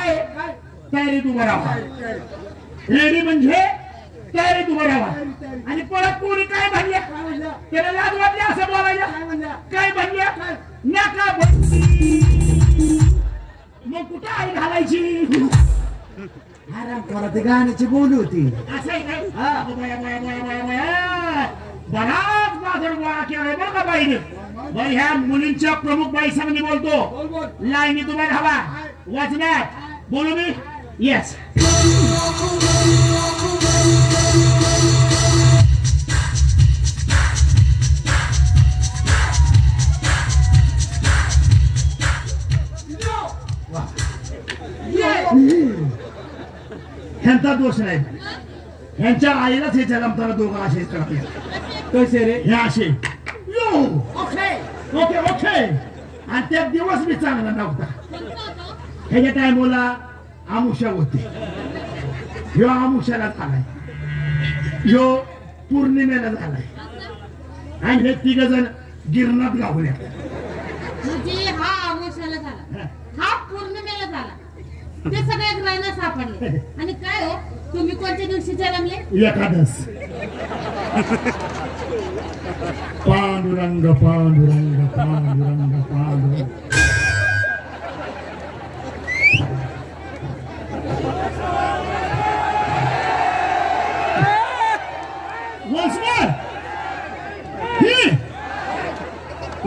काय तयारीत उभं राहा रेडी म्हणजे तयारीत उभं राहा आणि परत कोणी काय म्हणल्या त्याला लाज वाटली असं बोलायला काय म्हणल्या नका मग कुठे आई घालायची आराम करा ते गाण्याची बोली होती असं आहे काय बराच बाजार गोळा केलाय बरं का बाईने बरं ह्या मुलींच्या प्रमुख बाई सांगली बोलतो लाईनीत उभा राहावा वाचण्यात बोलू मी येस ह्यांचा दोष नाही ह्यांच्या आईलाच हे जन्मताना दोघं असेच करतात कसे रे हे असे यो ओके ओके ओके आणि त्या दिवस मी चांगला नव्हता ह्याच्या टायमला आमुषा होती ह्यो आमुषाला झालाय ह्यो पौर्णिमेला झालाय आणि हे तिघ जण गिरणात गावल्या म्हणजे हा आमुषाला झाला हा पौर्णिमेला झाला ते सगळे ग्रहण सापडले आणि काय हो तुम्ही कोणत्या दिवशी जन्मले एकादश पांडुरंग पांडुरंग पांडुरंग पांडुरंग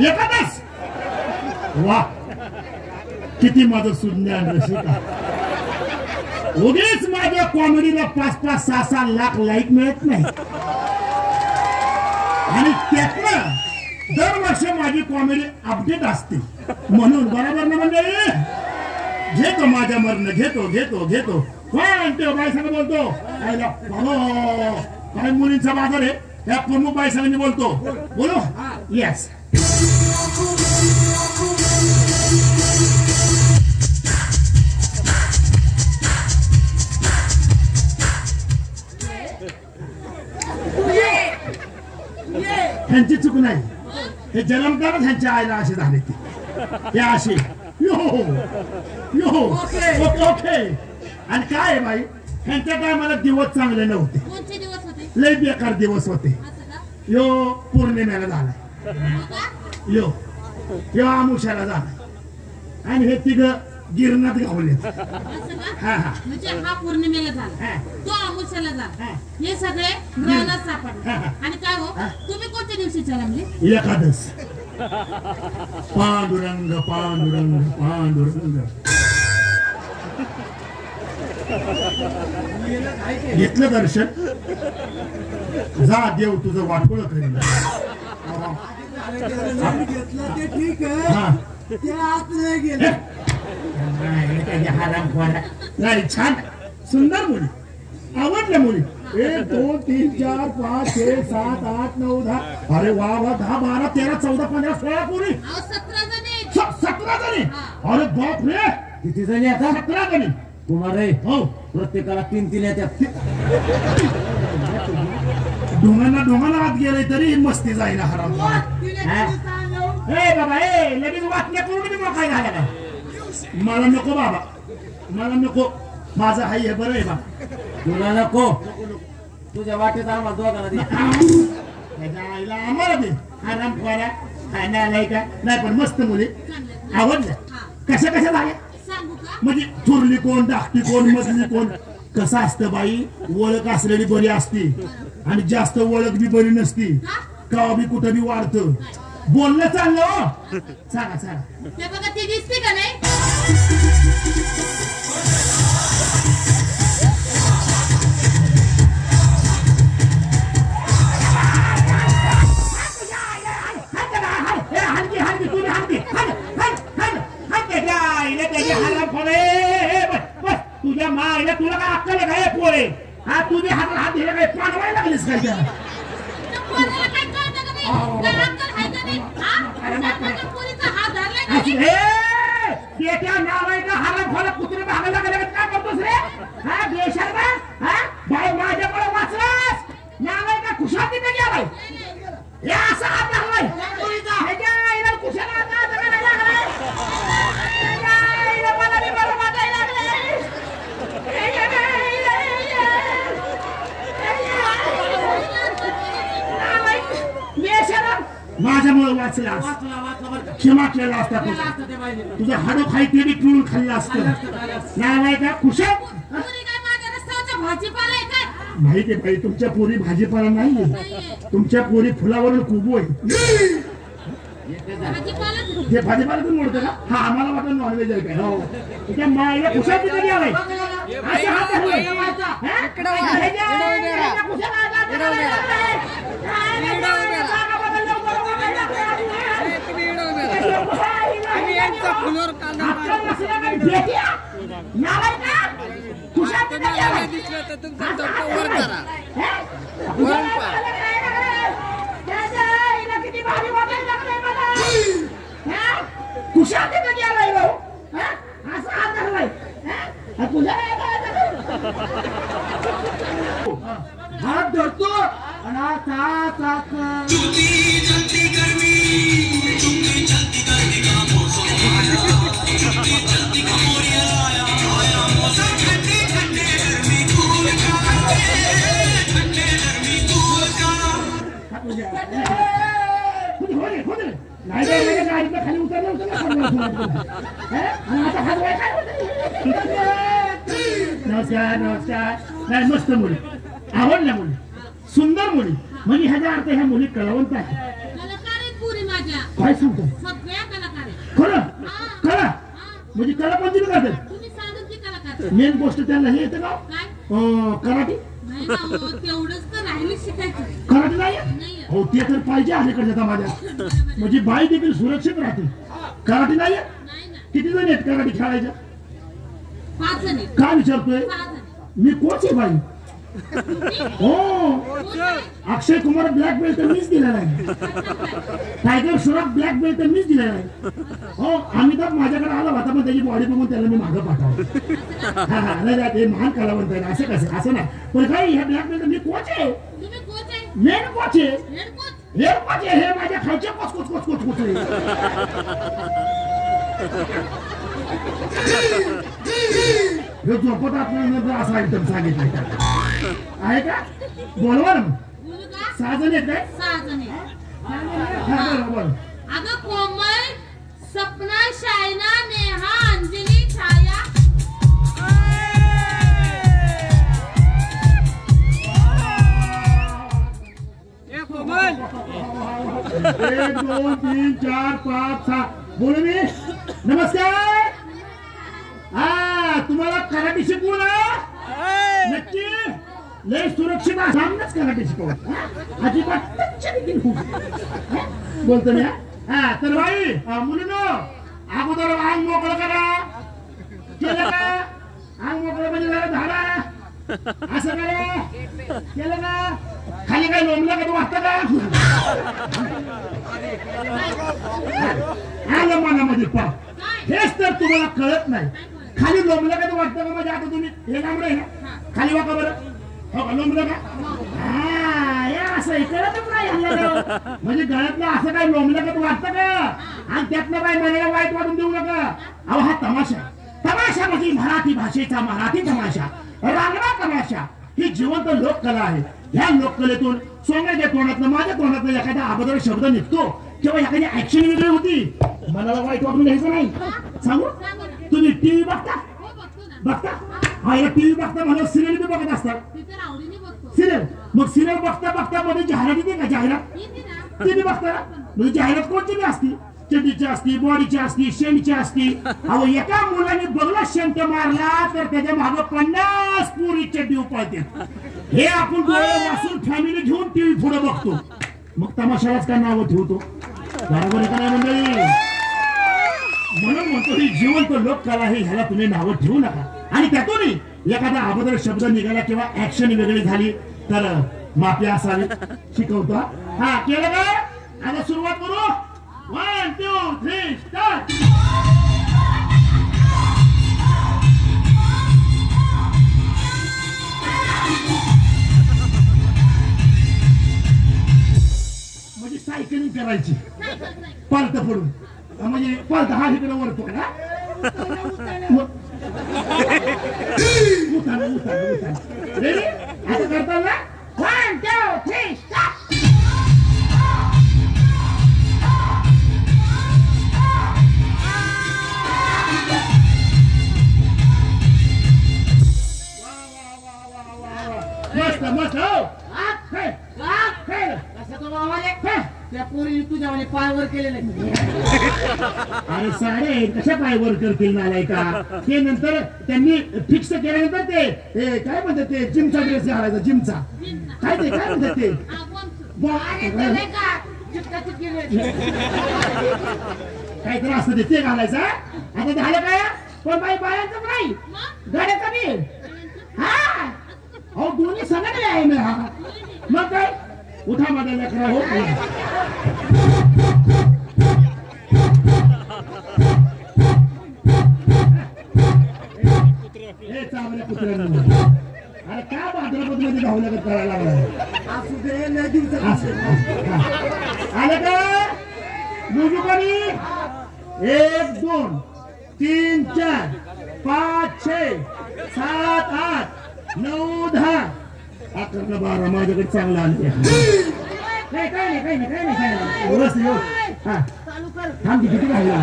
एकादश वा किती माझं सुज्ञान रसिका उगीच माझ्या कॉमेडीला 5-5-6-6 लाख लाईक मिळत नाही आणि त्यातनं दरवर्षी माझी कॉमेडी अपडेट असते म्हणून बरोबर ना म्हणजे घेतो माझ्या मरण घेतो घेतो घेतो कोण बाई संग बोलतो काय मुलींचा बाजार आहे त्या प्रमुख बाई संग मी बोलतो बोलो येस ह्यांची चूक नाही हे जन्मताच ह्यांच्या आईला असे झाले ते असे यो यो ओके ओके आणि काय आहे बाई ह्यांच्या टायमाला दिवस चांगले नव्हते लय बेकार दिवस होते यो पौर्णिमेला झालाय यो यो आमुषाला झालाय आणि हे तिघ गिरणात गावले म्हणजे हा पौर्णिमेला झाला तो आमुषाला झाला हे सगळे ग्रहणात सापडले आणि काय हो तुम्ही कोणत्या दिवशी जन्मले एकादश पांडुरंग पांडुरंग पांडुरंग घेतलं दर्शन जा देव तुझं वाटोळ करेल घेतलं ते ठीक आहे ते आत नाही गेलं नाही छान सुंदर मुली आवडल्या मुली 1 2 3 4 5 6 7 8 9 10 अरे वा वा 10 12 13 14 15 16 पुरी 17 जणी अरे बाप रे किती जणी आता 17 जणी तुम्हाला हो प्रत्येकाला 3 येतात ढोंगाना आत गेले तरी मस्ती जाईना हराम बाबा लगेच वाटण्या करून मी काय झालं का मला नको बाबा मला नको माझं हाय हे बरं आहे बा तुला नको तुझ्या वाटेत आम्हाला दोघांना आईला आम्हाला दे आराम खोऱ्या खायला आलाय का नाही पण मस्त मुली आवडल्या कशा कशा झाल्या म्हणजे थोरली कोण धाकटी कोण मधली कोण कसं असतं बाई ओळख असलेली बरी असती आणि जास्त ओळख बी बरी नसती का बी कुठं बी वाढतं बोलणं चाललं सांगा सांगा ते बघा ती दिसते का नाही तुझ्या मायला तुला काय अक्कल आहे काय पोळे हा तुझे हात दिले काय पाणवायला लागलीस काय त्या हराम खोला कुत्रे भागायला लागले काय करतोस रे हा देशात हा बाई माझ्याकडे वाचलास नावाय का खुशाल तिथे गेलाय हे असं हात धरलाय कुशाला वाचलास वाचला बरं का. क्षमा केला असता केलं तुझं. असतं ते बाईने. तुझं हाडो खाई ते बी पिळून खाल्लं असतं नाही का खुशाल पुरी काय माझ्या रस्त्यावरचा भाजीपाला आहे काय? माहिती आहे बाई तुमच्या पोरी भाजीपाला नाहीये नाहीये. तुमच्या पोरी फुलावरून कुबू आहे भाजीपालाच आहे. हे भाजीपाला तुम्ही म्हणतो का हा आम्हाला वाटलं नॉनव्हेज आहे काय हो त्या मायला खुशाल किती कधी आलाय असं हात धरलाय. हा? हे जे- हे खुशाल हात धरलाय. आपल्या नसल्या काही भेट्या? नालाय का? खुशाल किती कधी आलाय? किती भारी वाटायला लागलंय मला. हा? खुशाल किती कधी आलाय भाऊ? हा? असं हात धरलाय. हा? खुशाल हात धरतो आणि आता खाली उतरलं नमस्कार नमस्कार नाही मस्त मुली आवडल्या मुली सुंदर मुली म्हणजे ह्याचा अर्थ ह्या मुली कलावंत आहे कलाकार आहेत पुरी माझ्या. काय सांगतो सगळ्या कलाकार आहेत. खरं कला म्हणजे कला कोणती बी करतात तुम्ही सांगत की कलाकार मेन गोष्ट त्यांना हे येतं का काय कराटे नाही ना हो, तेवढंच तर राहिली शिकायचं. कराटे नाही नाहीये. हो ते तर पाहिजे अलीकडच्या समाजात म्हणजे बाई देखील सुरक्षित राहते कराटे नाही नाही ना. किती जण आहेत कराटे खेळायच्या 5 जण आहेत. काय विचारतोय 6 जण आहेत. मी कोच आहे बाई तुम्ही? हो कोण आहे? अक्षय कुमार ब्लॅक बेल्ट तर मीच दिलेला आहे टायगर श्रॉफ ब्लॅक बेल्ट तर मीच दिलेला आहे हो अमिताभ माझ्याकडे आला होता पण त्याची बॉडी बघून त्याला मी मागं पाठवलं हा नाही ते महान कलावंत आहे असं कसं असं नाही पण काय ह्या ब्लॅक बेल्ट मी कोच आहे तुम्ही कोच आहे? मेन कोच आहे हेड कोच? हे कोच आहे हे माझ्या खालच्या coach coach coach coach coach आहे हे झोपत आपल्याला असा आयटम सांगितलं आहे का बोलवा ना बोलू का? 6 जण आहेत काय 6 जण आहेत. हा, बोल अगं कोमल, सपना, शायना, नेहा, अंजली, छाया. एक 2 3 4 5 6 बोलू मी नमस्कार हा तुम्हाला कराटे शिकवू ना नक्की लय सुरक्षित सामनाच कराटे शिकवत अजिबात टच देखील होऊ शकत. बोलतो मी हा तर बाई मुलीनो अगोदर अंग मोकळं करा केलं का अंग मोकळं म्हणजे जरा धाडा असं करा केलं का खाली काय लोंबलं का तू वाटतं का आलं मनामध्ये पा हेच तर तुम्हाला कळत नाही खाली लोंबलं का तू वाटतं का म्हणजे आता तुम्ही हे लांबलं आहे ना खाली वाका बरं हो का लोंबलं का हा हे असं कळतच नाही म्हणजे गळ्यातलं असं काय लोंबलं का तू वाटतं का आणि त्यातलं काय मनाला वाईट वाटून देऊ नका अहो हा तमाशा तमाशा म्हणजे मराठी भाषेचा मराठी तमाशा रांगडा तमाशा ही जिवंत लोककला आहे ह्या लोककलेतून सोन्याच्या तोंडातनं माझ्या तोंडातनं एखादा अगोदर शब्द निघतो किंवा एखादी ऍक्शन वेगळी होती मनाला वाईट वाटून घ्यायचं नाही सांगू तुम्ही टीव्ही बघता हो, बघतो ना. बघता हा टीव्ही बघता मला सिरियल बी बघत असतात ती तर आवडीने बघतो. सिरियल मग सिरियल बघता बघता मध्ये जाहिरात येते का जाहिरात येते ना. ते बी बघता म्हणजे जाहिरात कोणती बी असती चड्डीची असती बॉडीची असती शेंटची असती अहो एका मुलाने बघला शेंट मारला तर त्याच्या मागे 50 पुरी चड्डी उपळते हे आपण डोळे वाचून फॅमिली घेऊन टीव्ही पुढे बघतो मग तमाशालाच काय नाव ठेवतो बरोबर आहे का नाही मंडळी म्हणून म्हणतो ही जिवंत लोककला आहे ह्याला तुम्ही नावं ठेवू नका आणि त्यातूनही एखादा अगोदर शब्द निघाला किंवा ऍक्शन वेगळी झाली तर माफी असावी शिकवतो हा केलं का आता सुरुवात करू 1 2 3 स्टार्ट म्हणजे सायकलिंग करायची पालत पडून म्हणजे पालत हा इकडे वरतो ना उताना रेडी असं करताना 1 2 3 स्टार्ट मस्त हो कशाचं बाबाले त्या पोरी तुझ्या म्हणे पायवर केलेले अरे साडे कशा पाय वर करतील नालाय का ते नंतर त्यांनी फिक्स केल्यानंतर ते काय म्हणतात ते जिमचा ड्रेस घालायचा जिमचा काय ते काय म्हणतात ते काहीतरी असतं ते घालायचं आता झालं काय पण बाई बायांचं नाही गाड्याचा बी हा अहो दोन्ही सगळे आहे ना मग काय उठा माझा लेकरा हो हे चांगल्या कुत्र्यानं अरे काय भाद्रपद मध्ये धावू लागत करायला लागला असू दे लय दिवसात आलं का मोजू कमी 1 2 3 4 5 6 7 8 9 10 11 12 माझ्याकडे चांगला आले काय नाही व्यवस्थित येऊ हा थांब किती खायला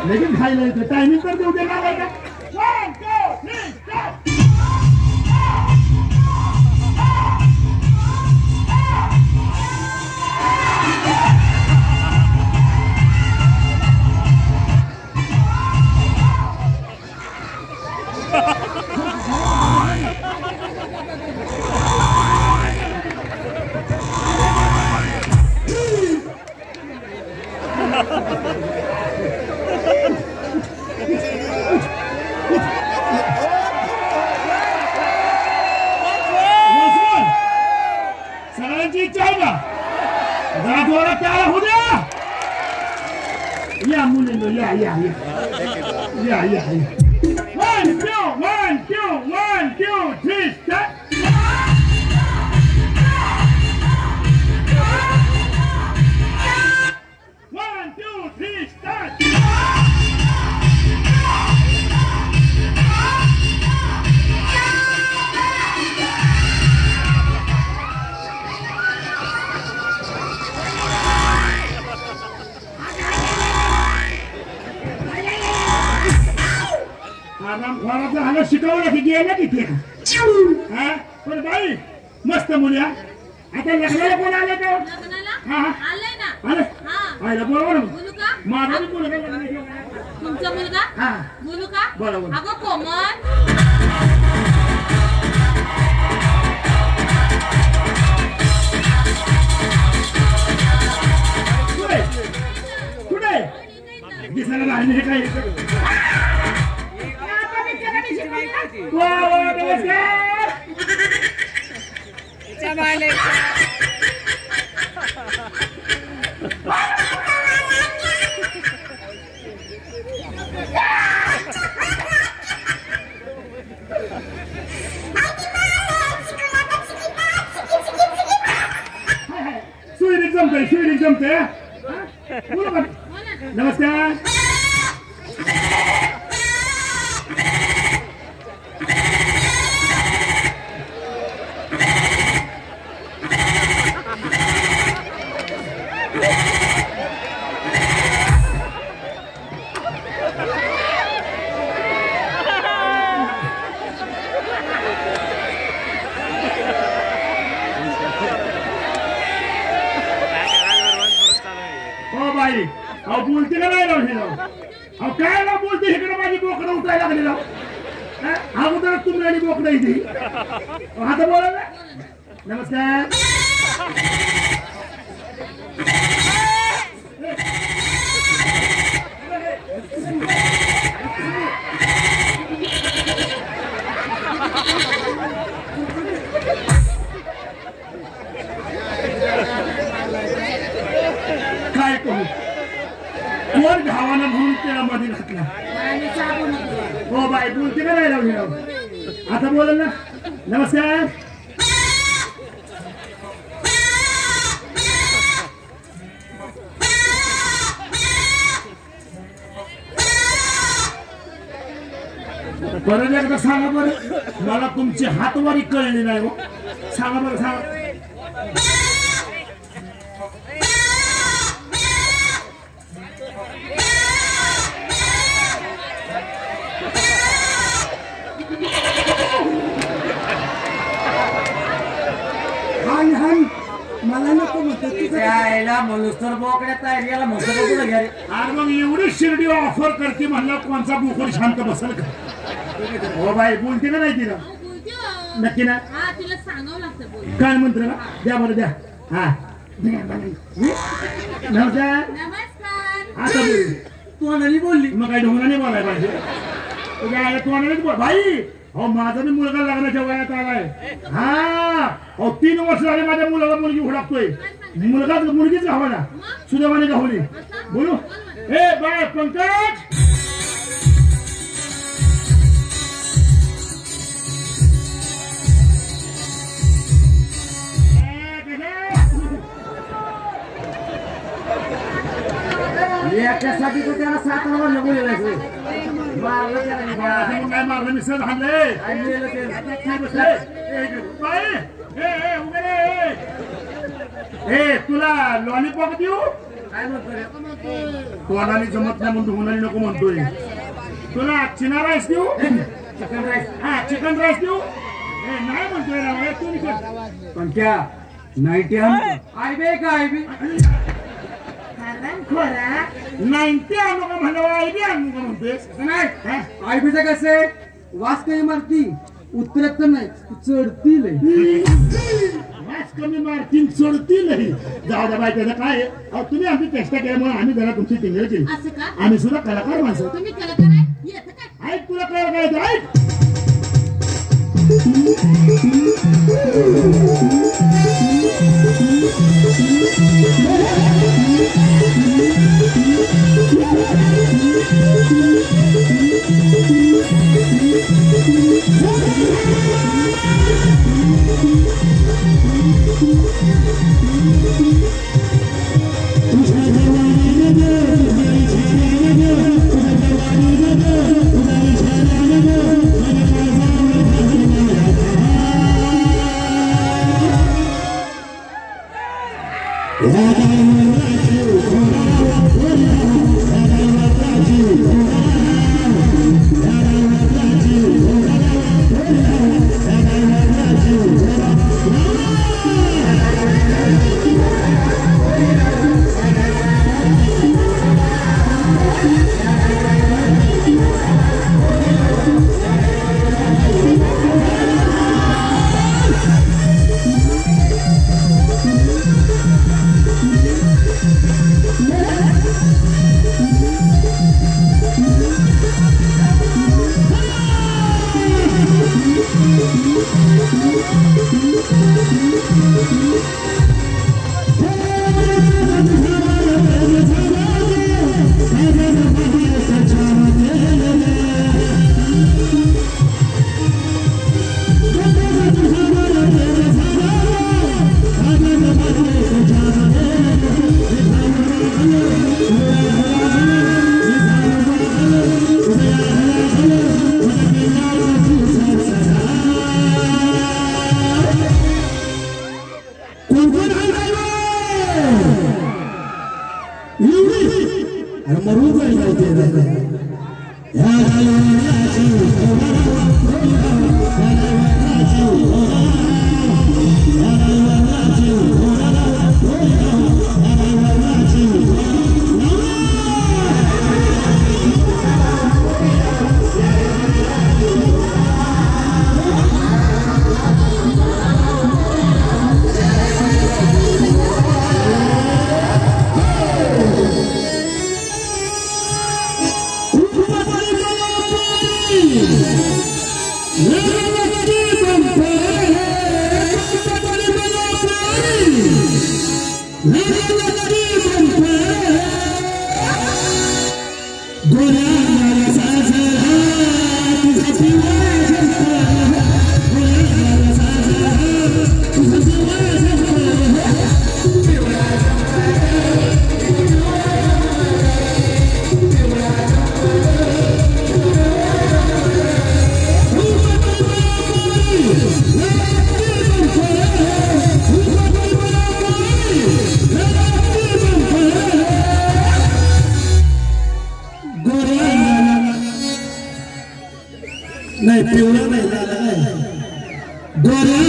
लगेच खायला येतं टायमिंग तर देऊ दे ना का 1 2 3 4 सगळ्यांची इच्छा आहे का जरा जोरात त्याला होऊ द्या या मुलींनो या या या या या 1 2 1 2 1 2 3 4 1 2 3 start आराम खायला शिकवलं की गेलं किती हा पण बाई मस्त मुली आता लग्नाला कोण आले का आले आयला बरोबर माझा मुलगा तुमचा मुलगा हा बोलू का बरोबर अगं कोमल कुठे दिसायला राहिले हे काय सुईड जमते नमस्कार बाई अहो बोलते का नाही राव काय ना बोलते इकडे माझी बोकडं उठायला लागली राव अगोदर तुम्ही आणि बोकडं इथे आता बोला ना नमस्कार काय करू कोण घावानं म्हणून तेलामध्ये घातला हो बाई बोलते का नाही लावली राव आता बोला ना नमस्कार परत एकदा सांगा बरं मला तुमची हातवारी कळली नाही हो सांगा बरं सांगा आईला मलुस्तर बोकड्या तयारीला मस्त बघू घ्या रे. अरे मग एवढी शिर्डी ऑफर करते म्हणलं कोणचा बोकड शांत बसल का? हो बाई बोलते का नाही तिला? अहो, बोलते हो. नक्की ना? हा तिला सांगावं लागतं बोल. काय मंत्र का? द्या बरं द्या. हा नमस्कार. नमस्कार. आता बोल. तोंडाने बोलली. मग काय ढोंगराने बोलाय पाहिजे? तुझ्या तोंडानेच बोल भाई. हो माझा मी मुलगा लग्नाच्या वयात आलाय. हा हो 3 वर्ष झाले माझ्या मुलाला मुलगी हुडकतोय. मुलगीच हवा ना सुदैवाने गावली. बोलू ए बाय पंकज. याच्यासाठी तो त्याला 7 वर्ष बोललेला मारलं त्याला काय मारलं मी सर हाणलंय. ए तुला लॉलीपॉप देऊ? काय म्हणतो तोंडाने जमत नाही म्हणून हुनाने नको म्हणतोय. तुला चिना राईस देऊ? Chicken rice. हा चिकन राईस देऊ? ए नाही म्हणतोय ना ए, तू निघ. पण त्या नाईटी आय बे का आय बे नाही ते आणू का म्हणलं आयडी आणू का म्हणतोयस? नाही आयबीचं कसं आहे वास काही मारती उतरत तर नाही चढतील. वास कमी मारतील सोडतील. जाऊ द्या बाई त्याचं काय आहे? अहो, तुम्ही आमची चेष्टा केल्यामुळे आम्ही जरा तुमची टिंगल केली. असं का? आम्ही सुद्धा कलाकार माणसं. तुम्ही कलाकार आहे? येतं काय? ऐक तुला कळलं काय ते? ऐक नाही तेवढं नाही झालं गोऱ्या